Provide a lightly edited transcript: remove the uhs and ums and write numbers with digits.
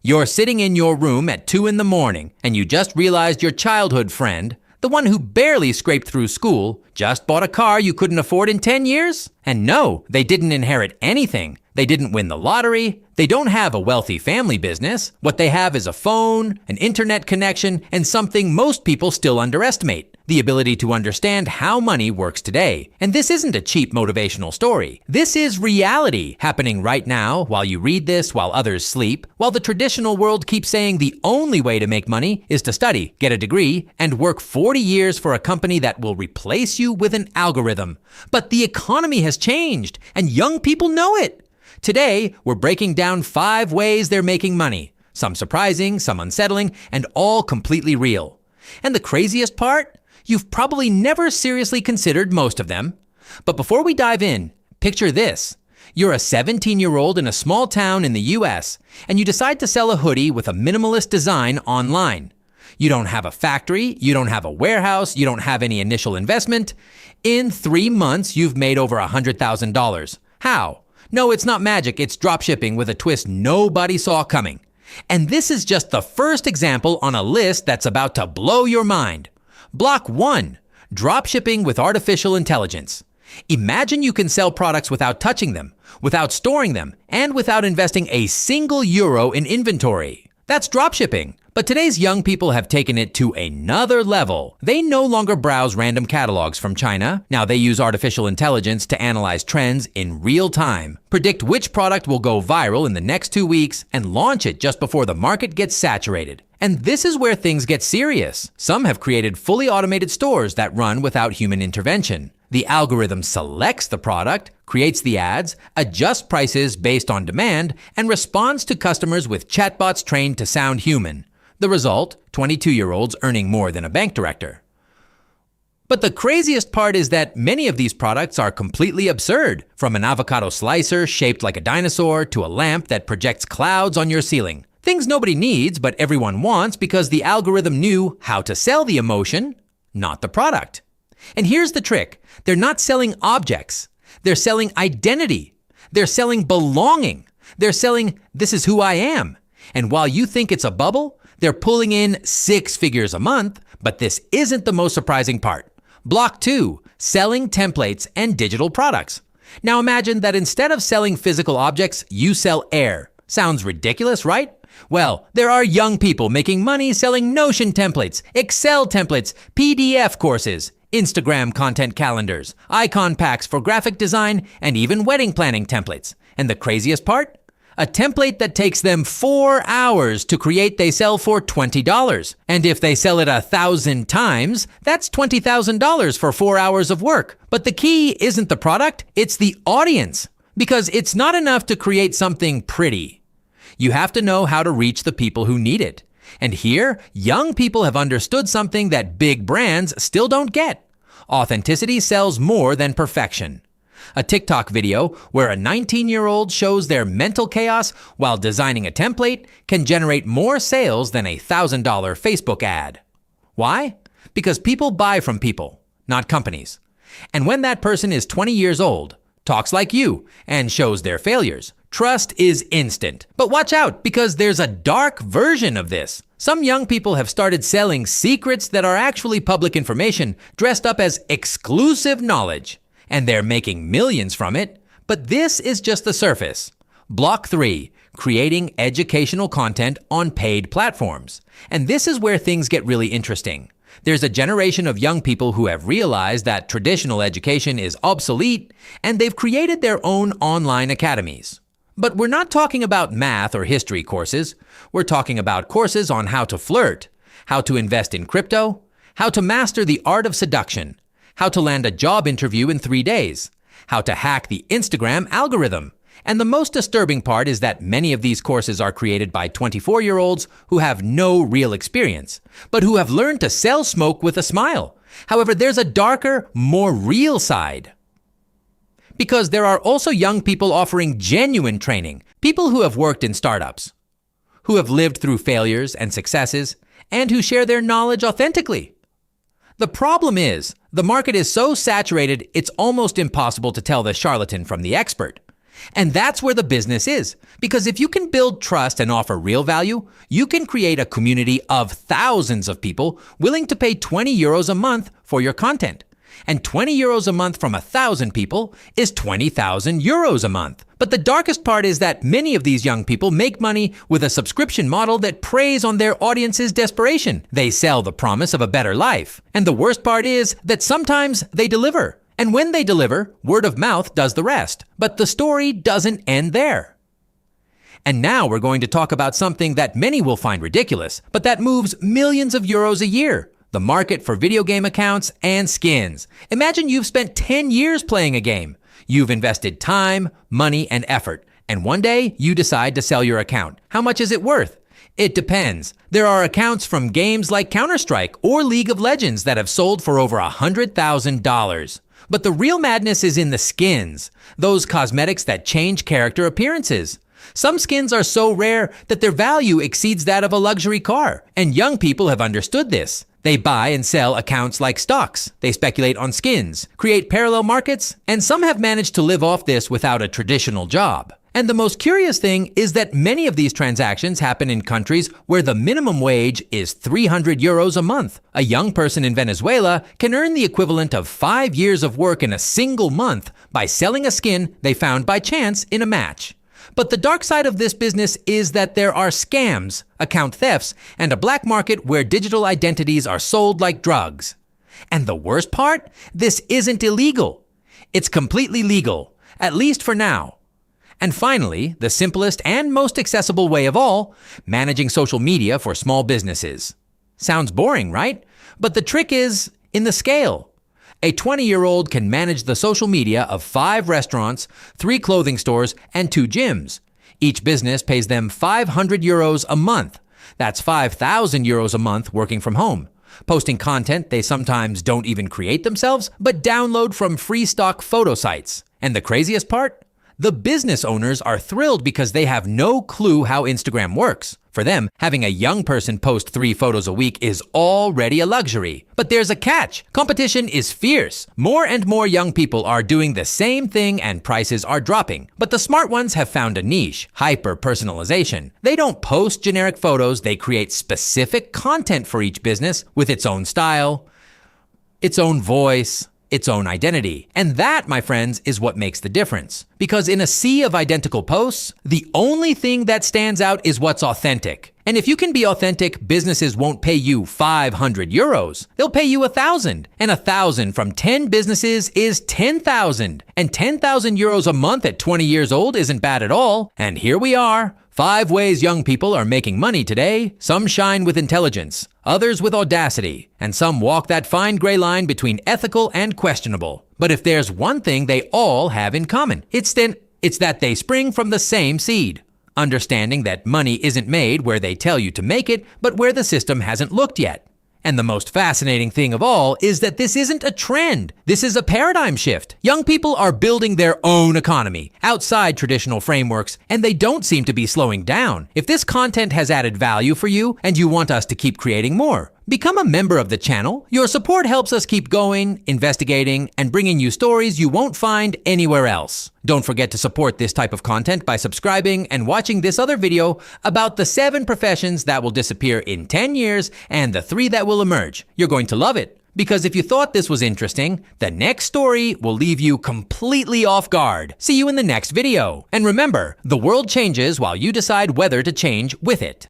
You're sitting in your room at 2 in the morning and you just realized your childhood friend, the one who barely scraped through school, just bought a car you couldn't afford in 10 years? And no, they didn't inherit anything. They didn't win the lottery. They don't have a wealthy family business. What they have is a phone, an internet connection, and something most people still underestimate: the ability to understand how money works today. And this isn't a cheap motivational story. This is reality happening right now while you read this, while others sleep, while the traditional world keeps saying the only way to make money is to study, get a degree, and work 40 years for a company that will replace you with an algorithm. But the economy has changed, and young people know it. Today, we're breaking down 5 ways they're making money, some surprising, some unsettling, and all completely real. And the craziest part? You've probably never seriously considered most of them. But before we dive in, picture this. You're a 17-year-old in a small town in the US, and you decide to sell a hoodie with a minimalist design online. You don't have a factory, you don't have a warehouse, you don't have any initial investment. In 3 months, you've made over $100,000. How? No, it's not magic, it's dropshipping with a twist nobody saw coming. And this is just the first example on a list that's about to blow your mind. Block 1, dropshipping with artificial intelligence. Imagine you can sell products without touching them, without storing them, and without investing a single euro in inventory. That's dropshipping. But today's young people have taken it to another level. They no longer browse random catalogs from China. Now they use artificial intelligence to analyze trends in real time, predict which product will go viral in the next 2 weeks, and launch it just before the market gets saturated. And this is where things get serious. Some have created fully automated stores that run without human intervention. The algorithm selects the product, creates the ads, adjusts prices based on demand, and responds to customers with chatbots trained to sound human. The result, 22-year-olds earning more than a bank director. But the craziest part is that many of these products are completely absurd, from an avocado slicer shaped like a dinosaur to a lamp that projects clouds on your ceiling. Things nobody needs, but everyone wants because the algorithm knew how to sell the emotion, not the product. And here's the trick. They're not selling objects. They're selling identity. They're selling belonging. They're selling, this is who I am. And while you think it's a bubble, they're pulling in 6 figures a month, but this isn't the most surprising part. Block 2, selling templates and digital products. Now imagine that instead of selling physical objects, you sell air. Sounds ridiculous, right? Well, there are young people making money selling Notion templates, Excel templates, PDF courses, Instagram content calendars, icon packs for graphic design, and even wedding planning templates. And the craziest part? A template that takes them 4 hours to create they sell for $20. And if they sell it 1,000 times, that's $20,000 for 4 hours of work. But the key isn't the product, it's the audience. Because it's not enough to create something pretty. You have to know how to reach the people who need it. And here, young people have understood something that big brands still don't get. Authenticity sells more than perfection. A TikTok video where a 19-year-old shows their mental chaos while designing a template can generate more sales than a $1,000 Facebook ad. Why? Because people buy from people, not companies. And when that person is 20 years old, talks like you, and shows their failures, trust is instant. But watch out, because there's a dark version of this. Some young people have started selling secrets that are actually public information dressed up as exclusive knowledge. And they're making millions from it. But this is just the surface. Block 3, creating educational content on paid platforms. And this is where things get really interesting. There's a generation of young people who have realized that traditional education is obsolete, and they've created their own online academies. But we're not talking about math or history courses. We're talking about courses on how to flirt, how to invest in crypto, how to master the art of seduction, how to land a job interview in 3 days, how to hack the Instagram algorithm. And the most disturbing part is that many of these courses are created by 24-year-olds who have no real experience, but who have learned to sell smoke with a smile. However, there's a darker, more real side. Because there are also young people offering genuine training, people who have worked in startups, who have lived through failures and successes, and who share their knowledge authentically. The problem is, the market is so saturated, it's almost impossible to tell the charlatan from the expert. And that's where the business is. Because if you can build trust and offer real value, you can create a community of thousands of people willing to pay 20 euros a month for your content. And 20 euros a month from 1,000 people is 20,000 euros a month. But the darkest part is that many of these young people make money with a subscription model that preys on their audience's desperation. They sell the promise of a better life. And the worst part is that sometimes they deliver. And when they deliver, word of mouth does the rest. But the story doesn't end there. And now we're going to talk about something that many will find ridiculous, but that moves millions of euros a year. The market for video game accounts and skins. Imagine you've spent 10 years playing a game. You've invested time, money, and effort. And one day, you decide to sell your account. How much is it worth? It depends. There are accounts from games like Counter-Strike or League of Legends that have sold for over $100,000. But the real madness is in the skins, those cosmetics that change character appearances. Some skins are so rare that their value exceeds that of a luxury car, and young people have understood this. They buy and sell accounts like stocks. They speculate on skins, create parallel markets, and some have managed to live off this without a traditional job. And the most curious thing is that many of these transactions happen in countries where the minimum wage is 300 euros a month. A young person in Venezuela can earn the equivalent of 5 years of work in a single month by selling a skin they found by chance in a match. But the dark side of this business is that there are scams, account thefts, and a black market where digital identities are sold like drugs. And the worst part? This isn't illegal. It's completely legal, at least for now. And finally, the simplest and most accessible way of all, managing social media for small businesses. Sounds boring, right? But the trick is in the scale. A 20-year-old can manage the social media of 5 restaurants, 3 clothing stores, and 2 gyms. Each business pays them 500 euros a month. That's 5,000 euros a month working from home. Posting content they sometimes don't even create themselves, but download from free stock photo sites. And the craziest part? The business owners are thrilled because they have no clue how Instagram works. For them, having a young person post 3 photos a week is already a luxury. But there's a catch. Competition is fierce. More and more young people are doing the same thing and prices are dropping. But the smart ones have found a niche, hyper-personalization. They don't post generic photos, they create specific content for each business with its own style, its own voice, its own identity. And that, my friends, is what makes the difference. Because in a sea of identical posts, the only thing that stands out is what's authentic. And if you can be authentic, businesses won't pay you 500 euros. They'll pay you 1,000. And 1,000 from 10 businesses is 10,000. And 10,000 euros a month at 20 years old isn't bad at all. And here we are. 5 ways young people are making money today. Some shine with intelligence, others with audacity, and some walk that fine gray line between ethical and questionable. But if there's one thing they all have in common, it's that they spring from the same seed. Understanding that money isn't made where they tell you to make it, but where the system hasn't looked yet. And the most fascinating thing of all is that this isn't a trend. This is a paradigm shift. Young people are building their own economy outside traditional frameworks, and they don't seem to be slowing down. If this content has added value for you and you want us to keep creating more, become a member of the channel. Your support helps us keep going, investigating, and bringing you stories you won't find anywhere else. Don't forget to support this type of content by subscribing and watching this other video about the 7 professions that will disappear in 10 years and the 3 that will emerge. You're going to love it. Because if you thought this was interesting, the next story will leave you completely off guard. See you in the next video. And remember, the world changes while you decide whether to change with it.